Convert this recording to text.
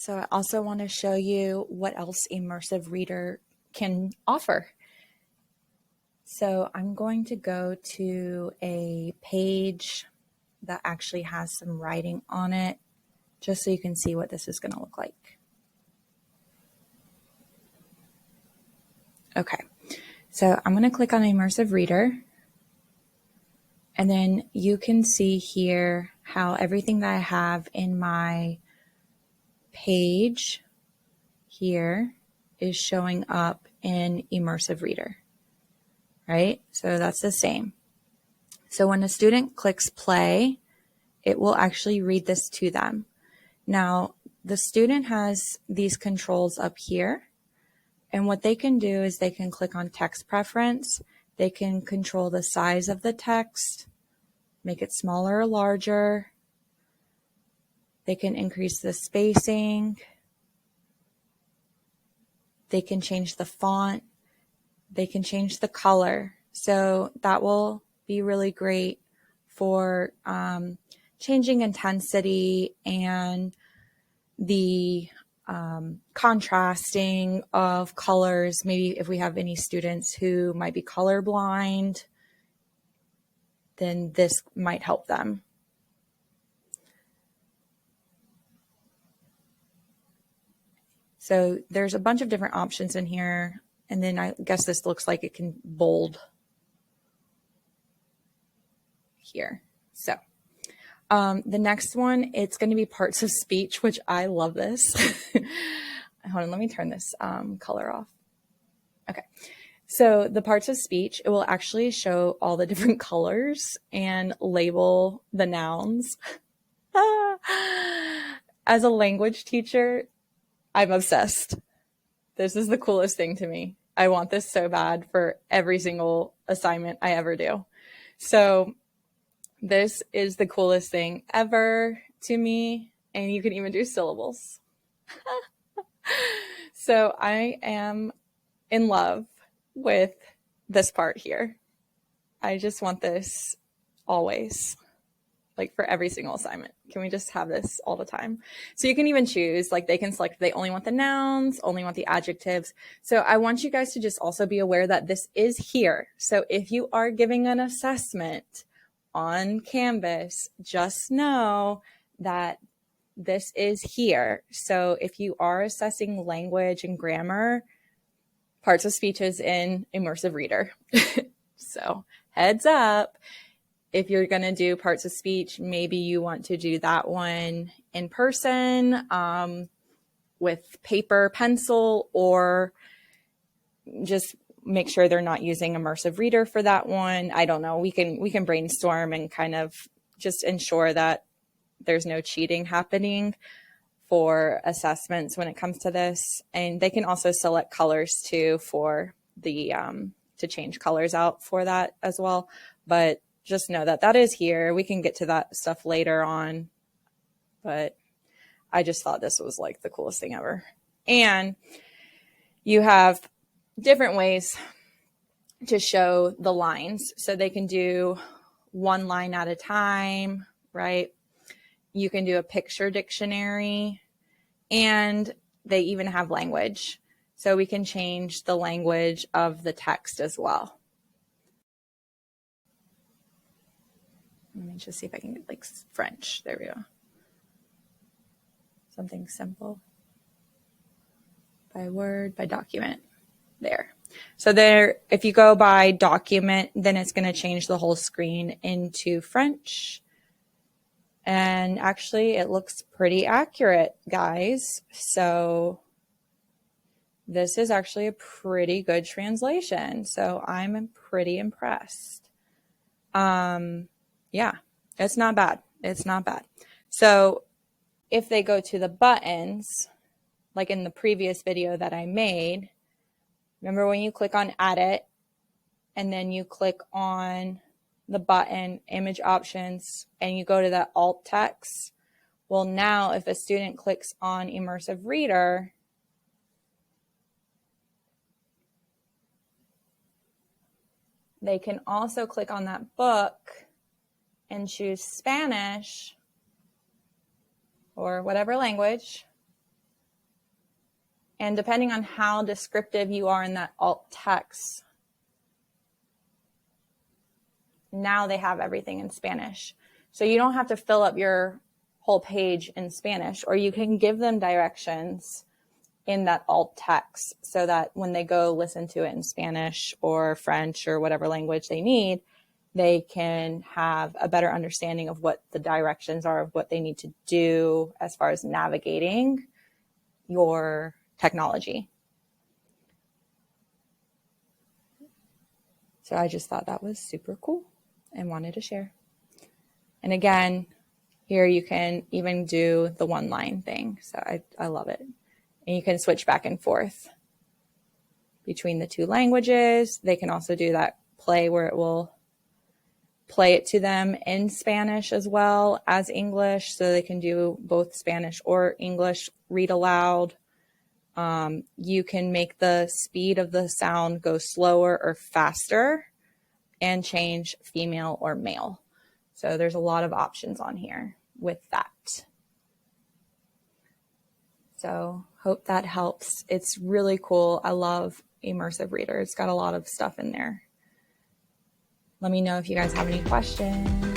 So I also want to show you what else Immersive Reader can offer. So I'm going to go to a page that actually has some writing on it, just so you can see what this is going to look like. Okay, so I'm going to click on Immersive Reader, and then you can see here how everything that I have in my page here is showing up in Immersive Reader, right? So that's the same. So when a student clicks play, it will actually read this to them. Now, the student has these controls up here, and what they can do is they can click on text preference. They can control the size of the text, make it smaller or larger. They can increase the spacing. They can change the font. They can change the color. So that will be really great for changing intensity and the contrasting of colors. Maybe if we have any students who might be colorblind, then this might help them. So there's a bunch of different options in here. And then I guess this looks like it can bold here. So the next one, it's going to be parts of speech, which I love this. Hold on, let me turn this color off. Okay. So the parts of speech, it will actually show all the different colors and label the nouns. As a language teacher, I'm obsessed. This is the coolest thing to me. I want this so bad for every single assignment I ever do. So this is the coolest thing ever to me. And you can even do syllables. So I am in love with this part here. I just want this always, like for every single assignment. Can we just have this all the time? So you can even choose, like they can select if they only want the nouns, only want the adjectives. So I want you guys to just also be aware that this is here. So if you are giving an assessment on Canvas, just know that this is here. So if you are assessing language and grammar, parts of speech is in Immersive Reader. So heads up. If you're going to do parts of speech, maybe you want to do that one in person with paper, pencil, or just make sure they're not using Immersive Reader for that one. I don't know. We can brainstorm and kind of just ensure that there's no cheating happening for assessments when it comes to this. And they can also select colors too for the to change colors out for that as well. But just know that that is here. We can get to that stuff later on, but I just thought this was like the coolest thing ever. And you have different ways to show the lines. So they can do one line at a time, right? You can do a picture dictionary, and they even have language. So we can change the language of the text as well. Let me just see if I can get like French. There we go. Something simple. By word, by document. There. So there, if you go by document, then it's going to change the whole screen into French. And actually, it looks pretty accurate, guys. So this is actually a pretty good translation. So I'm pretty impressed. Yeah, it's not bad. It's not bad. So if they go to the buttons, like in the previous video that I made, remember when you click on edit and then you click on the button image options and you go to that alt text? Well, now if a student clicks on Immersive Reader, they can also click on that book and choose Spanish or whatever language. And depending on how descriptive you are in that alt text, now they have everything in Spanish. So you don't have to fill up your whole page in Spanish, or you can give them directions in that alt text so that when they go listen to it in Spanish or French or whatever language they need, they can have a better understanding of what the directions are, of what they need to do as far as navigating your technology. So I just thought that was super cool and wanted to share. And again, here you can even do the one line thing. So I love it. And you can switch back and forth between the two languages. They can also do that play where it will play it to them in Spanish as well as English. So they can do both Spanish or English read aloud. You can make the speed of the sound go slower or faster and change female or male. So there's a lot of options on here with that. So hope that helps. It's really cool. I love Immersive Reader. It's got a lot of stuff in there. Let me know if you guys have any questions.